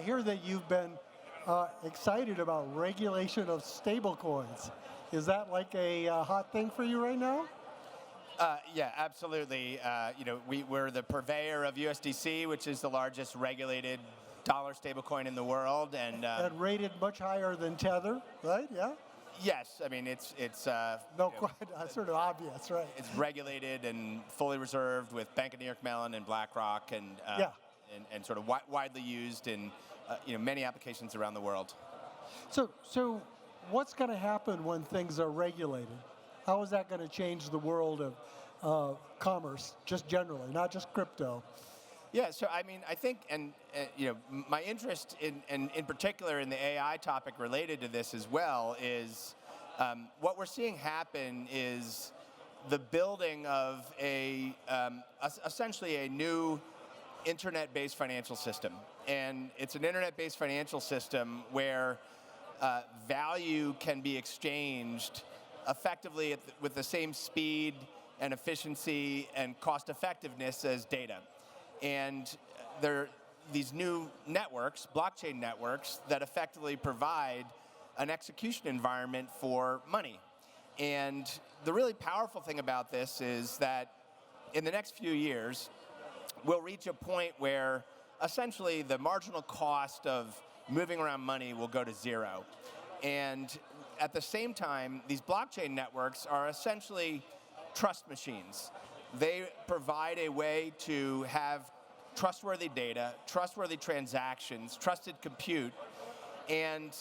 hear that you've been excited about regulation of stablecoins. Is that like a hot thing for you right now? Yeah, absolutely. We're the purveyor of USDC, which is the largest regulated dollar stablecoin in the world, and rated much higher than Tether, right? Yeah. yes, I mean it's Quite sort of obvious, right? it's regulated and fully reserved with Bank of New York Mellon and BlackRock, and Yeah. and sort of widely used in many applications around the world. So what's going to happen when things are regulated? How is that going to change the world of commerce, just generally, not just crypto? Yeah, so I mean, I think, and my interest in particular in the AI topic related to this as well is what we're seeing happen is the building of essentially a new internet-based financial system, and it's an internet-based financial system where value can be exchanged effectively with the same speed and efficiency and cost effectiveness as data. And there are these new networks, blockchain networks, that effectively provide an execution environment for money. And the really powerful thing about this is that in the next few years, we'll reach a point where essentially the marginal cost of moving around money will go to zero. And at the same time, these blockchain networks are essentially trust machines. They provide a way to have trustworthy data, trustworthy transactions, trusted compute, and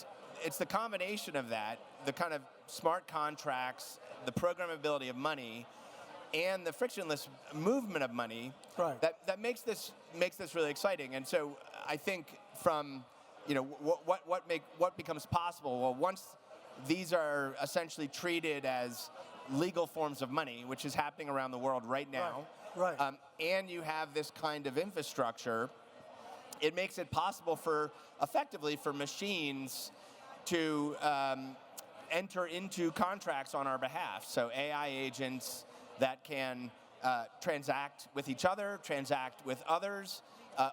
it's the combination of that, the kind of smart contracts, the programmability of money, and the frictionless movement of money, right, that makes this really exciting. And so I think from what becomes possible. Well, once these are essentially treated as legal forms of money, which is happening around the world right now, right. And you have this kind of infrastructure, it makes it possible effectively for machines to enter into contracts on our behalf. So AI agents that can transact with each other, transact with others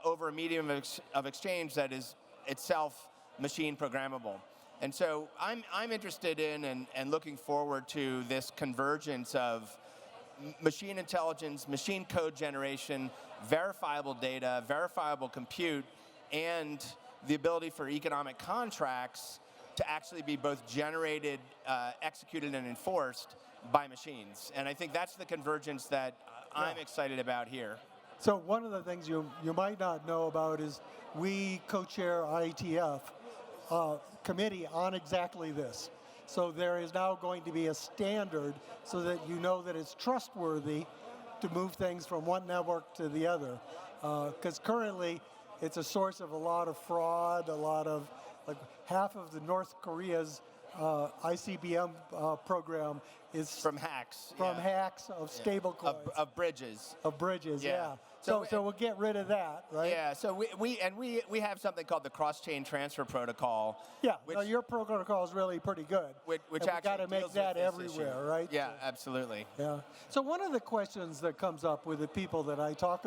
over a medium of exchange that is itself machine programmable. And so I'm interested in and looking forward to this convergence of machine intelligence, machine code generation, verifiable data, verifiable compute, and the ability for economic contracts to actually be both generated, executed, and enforced by machines. And I think that's the convergence that I'm excited about here. So one of the things you might not know about is we co-chair IETF committee on exactly this. So there is now going to be a standard so that you know that it's trustworthy to move things from one network to the other. Because currently it's a source of a lot of fraud, a lot of, like half of the North Korea's ICBM program is from hacks. Hacks of stable coins. Of bridges. Of bridges, yeah. So we'll get rid of that, right? Yeah, so we have something called the cross-chain transfer protocol. Yeah, your protocol is really pretty good. Which actually got to make that everywhere, issue. right? Yeah, absolutely. Yeah. So one of the questions that comes up with the people that I talk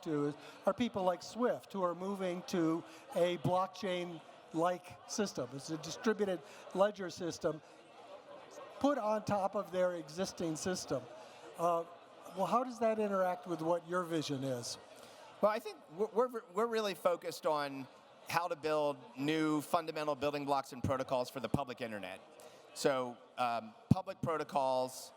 to are people like Swift, who are moving to a blockchain-like system. It's a distributed ledger system put on top of their existing system. Well, how does that interact with what your vision is? Well, I think we're really focused on how to build new fundamental building blocks and protocols for the public internet. So public protocols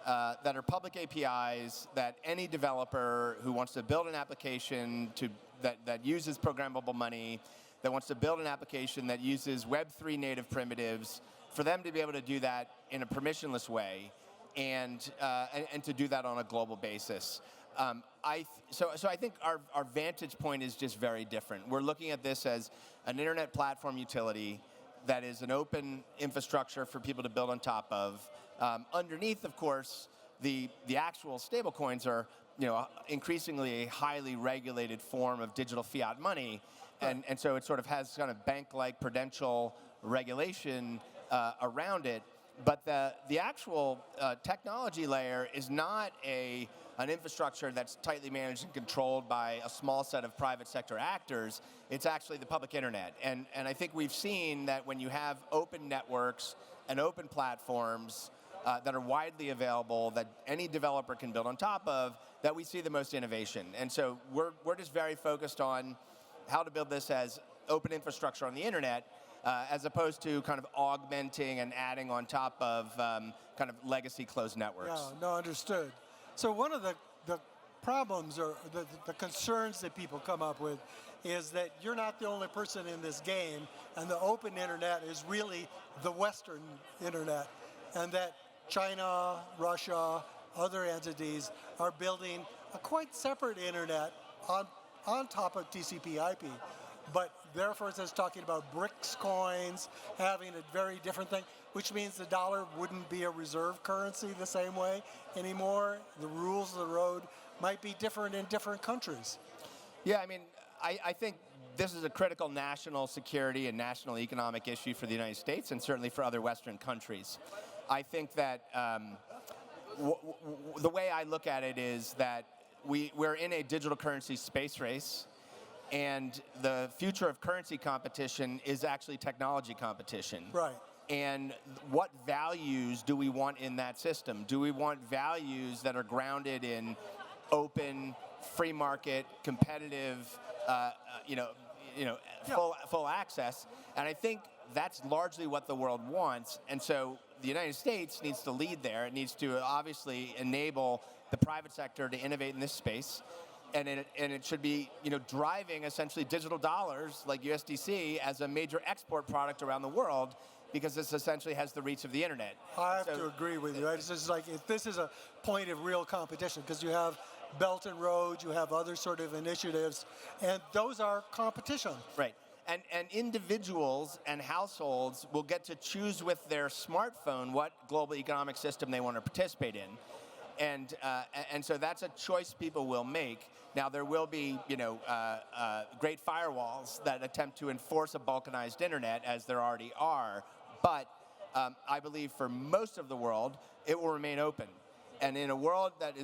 that are public APIs that any developer who wants to build an application that uses programmable money, that wants to build an application that uses Web3 native primitives, for them to be able to do that in a permissionless way and to do that on a global basis. So I think our vantage point is just very different. We're looking at this as an internet platform utility that is an open infrastructure for people to build on top of. Underneath, of course, the actual stablecoins are increasingly a highly regulated form of digital fiat money, and so it sort of has kind of bank-like prudential regulation around it. But the actual technology layer is not a an infrastructure that's tightly managed and controlled by a small set of private sector actors. It's actually the public internet. And I think we've seen that when you have open networks and open platforms that are widely available, that any developer can build on top of, that we see the most innovation. And so we're just very focused on how to build this as open infrastructure on the internet, as opposed to kind of augmenting and adding on top of kind of legacy closed networks. Yeah, no, understood. So one of the problems or the concerns that people come up with is that you're not the only person in this game, and the open internet is really the Western internet, and that China, Russia, other entities are building a quite separate internet on top of TCP/IP. But they're, for instance, talking about BRICS coins, having a very different thing, which means the dollar wouldn't be a reserve currency the same way anymore. The rules of the road might be different in different countries. Yeah, I mean, I think this is a critical national security and national economic issue for the United States and certainly for other Western countries. I think that the way I look at it is that we're in a digital currency space race, and the future of currency competition is actually technology competition. Right. And what values do we want in that system? Do we want values that are grounded in open, free market, competitive, full access? And I think that's largely what the world wants. And so the United States needs to lead there. It needs to obviously enable the private sector to innovate in this space. And it should be, driving essentially digital dollars like USDC as a major export product around the world, because this essentially has the reach of the internet. I have to agree with you. It's just like, this is a point of real competition, because you have Belt and Road, you have other sort of initiatives, and those are competition. Right. And individuals and households will get to choose with their smartphone what global economic system they want to participate in. And so that's a choice people will make. Now, there will be, great firewalls that attempt to enforce a balkanized internet, as there already are. But I believe for most of the world, it will remain open. And in a world that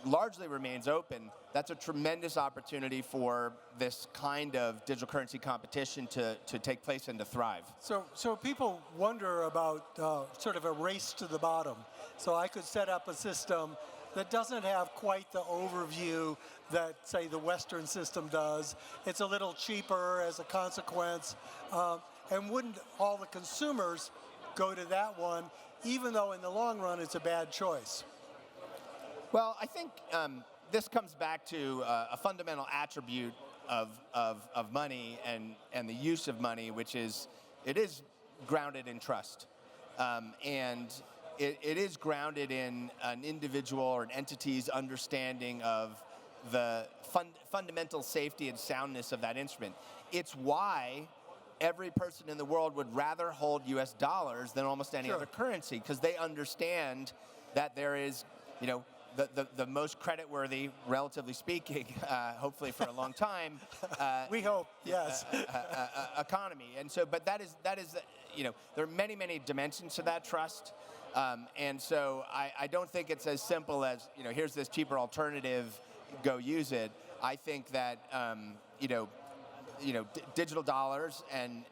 largely remains open, that's a tremendous opportunity for this kind of digital currency competition to take place and to thrive. So people wonder about sort of a race to the bottom. So I could set up a system that doesn't have quite the overview that, say, the Western system does. It's a little cheaper as a consequence. And wouldn't all the consumers go to that one, even though in the long run it's a bad choice? Well, I think this comes back to a fundamental attribute of money and the use of money, which is it is grounded in trust. And it is grounded in an individual or an entity's understanding of the fundamental safety and soundness of that instrument. It's why every person in the world would rather hold US dollars than almost any other currency, because they understand that there is, the most creditworthy, relatively speaking, hopefully for a long time. We hope, yes. Economy, and so, but that is, there are many, many dimensions to that trust, and so I don't think it's as simple as, here's this cheaper alternative, go use it. I think that, digital dollars and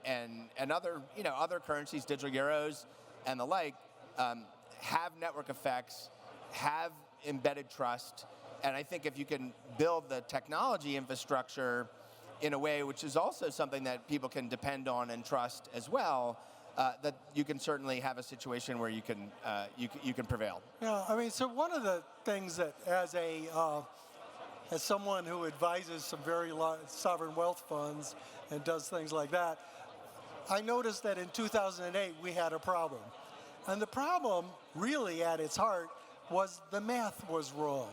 other currencies, digital euros and the like, have network effects, have embedded trust, and I think if you can build the technology infrastructure in a way which is also something that people can depend on and trust as well, that you can certainly have a situation where you can prevail. Yeah, I mean, so one of the things that as someone who advises some very large sovereign wealth funds and does things like that, I noticed that in 2008 we had a problem. And the problem really at its heart was the math was wrong.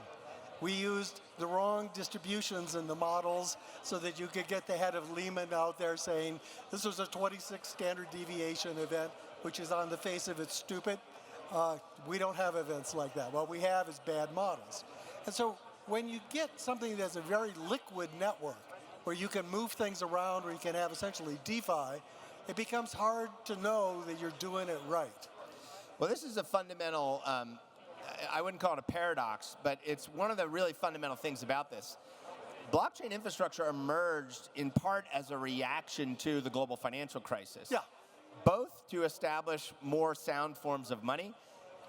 We used the wrong distributions in the models so that you could get the head of Lehman out there saying, this was a 26 standard deviation event, which is on the face of it stupid. We don't have events like that. What we have is bad models. And so when you get something that's a very liquid network, where you can move things around, where you can have essentially DeFi, it becomes hard to know that you're doing it right. Well, this is a fundamental I wouldn't call it a paradox, but it's one of the really fundamental things about this. Blockchain infrastructure emerged in part as a reaction to the global financial crisis. Yeah. Both to establish more sound forms of money,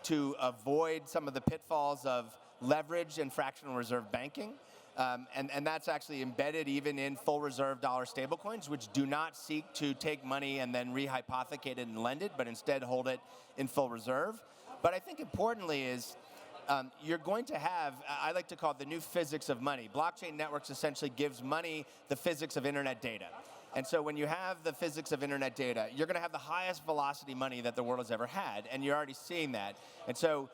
to avoid some of the pitfalls of leverage and fractional reserve banking. And that's actually embedded even in full reserve dollar stablecoins, which do not seek to take money and then rehypothecate it and lend it, but instead hold it in full reserve. But I think importantly is you're going to have, I like to call it the new physics of money. Blockchain networks essentially gives money the physics of internet data. And so when you have the physics of internet data, you're going to have the highest velocity money that the world has ever had, and you're already seeing that. And so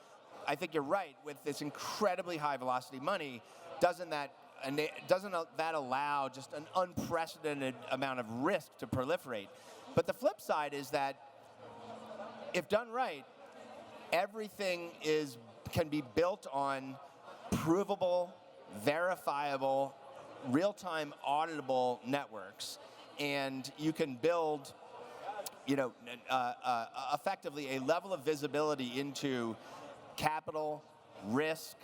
I think you're right, with this incredibly high velocity money, doesn't that allow just an unprecedented amount of risk to proliferate? But the flip side is that if done right, everything can be built on provable, verifiable, real-time auditable networks, and you can build, effectively a level of visibility into capital, risk,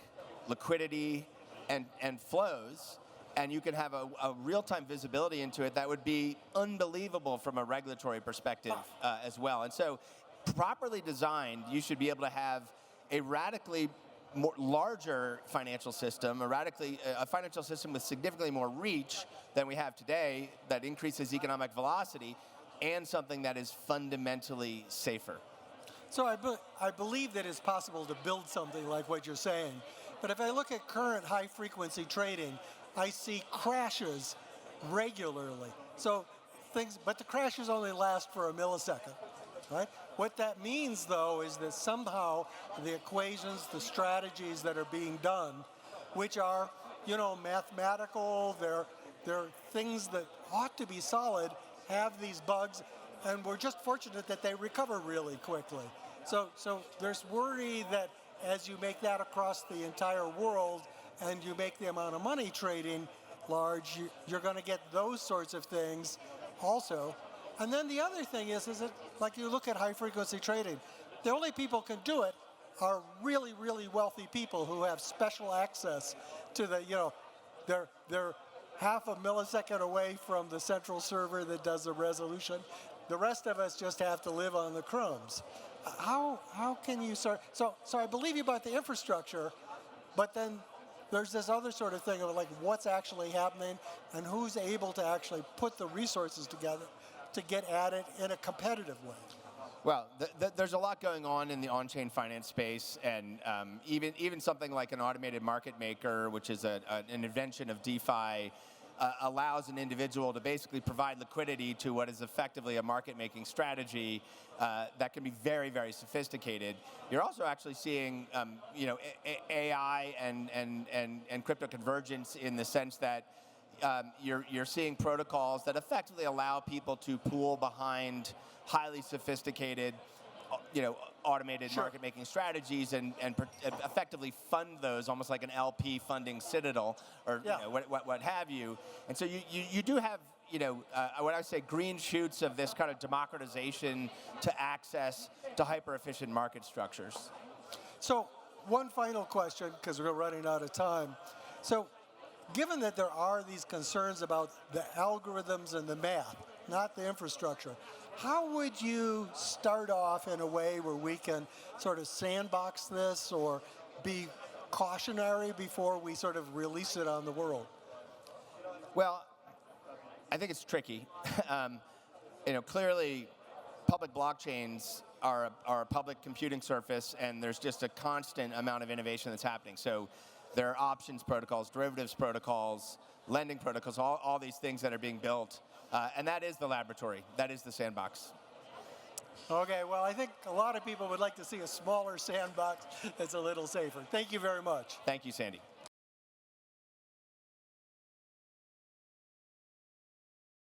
liquidity, and flows, and you can have a real-time visibility into it that would be unbelievable from a regulatory perspective as well. And so, properly designed, you should be able to have a radically larger financial system, a financial system with significantly more reach than we have today that increases economic velocity, and something that is fundamentally safer. So I believe that it's possible to build something like what you're saying. But if I look at current high-frequency trading, I see crashes regularly. But the crashes only last for a millisecond, right? What that means, though, is that somehow the equations, the strategies that are being done, which are, mathematical, they're things that ought to be solid, have these bugs, and we're just fortunate that they recover really quickly. So there's worry that as you make that across the entire world and you make the amount of money trading large, you're going to get those sorts of things also. And then the other thing is that, like, you look at high-frequency trading, the only people who can do it are really, really wealthy people who have special access to they're half a millisecond away from the central server that does the resolution. The rest of us just have to live on the crumbs. How can you start? So I believe you about the infrastructure, but then there's this other sort of thing of like what's actually happening and who's able to actually put the resources together to get at it in a competitive way. Well, there's a lot going on in the on-chain finance space, and even something like an automated market maker, which is an invention of DeFi, allows an individual to basically provide liquidity to what is effectively a market-making strategy that can be very, very sophisticated. You're also actually seeing, AI and crypto convergence in the sense that you're seeing protocols that effectively allow people to pool behind highly sophisticated, automated market-making strategies and effectively fund those almost like an LP funding Citadel or what have you. And so you do have, what I would say green shoots of this kind of democratization to access to hyper-efficient market structures. So one final question, because we're running out of time. So given that there are these concerns about the algorithms and the math, not the infrastructure, how would you start off in a way where we can sort of sandbox this or be cautionary before we sort of release it on the world? Well, I think it's tricky. Clearly, public blockchains are a public computing surface, and there's just a constant amount of innovation that's happening. So there are options protocols, derivatives protocols, lending protocols, all these things that are being built. And that is the laboratory. That is the sandbox. Okay, well, I think a lot of people would like to see a smaller sandbox that's a little safer. Thank you very much. Thank you, Sandy.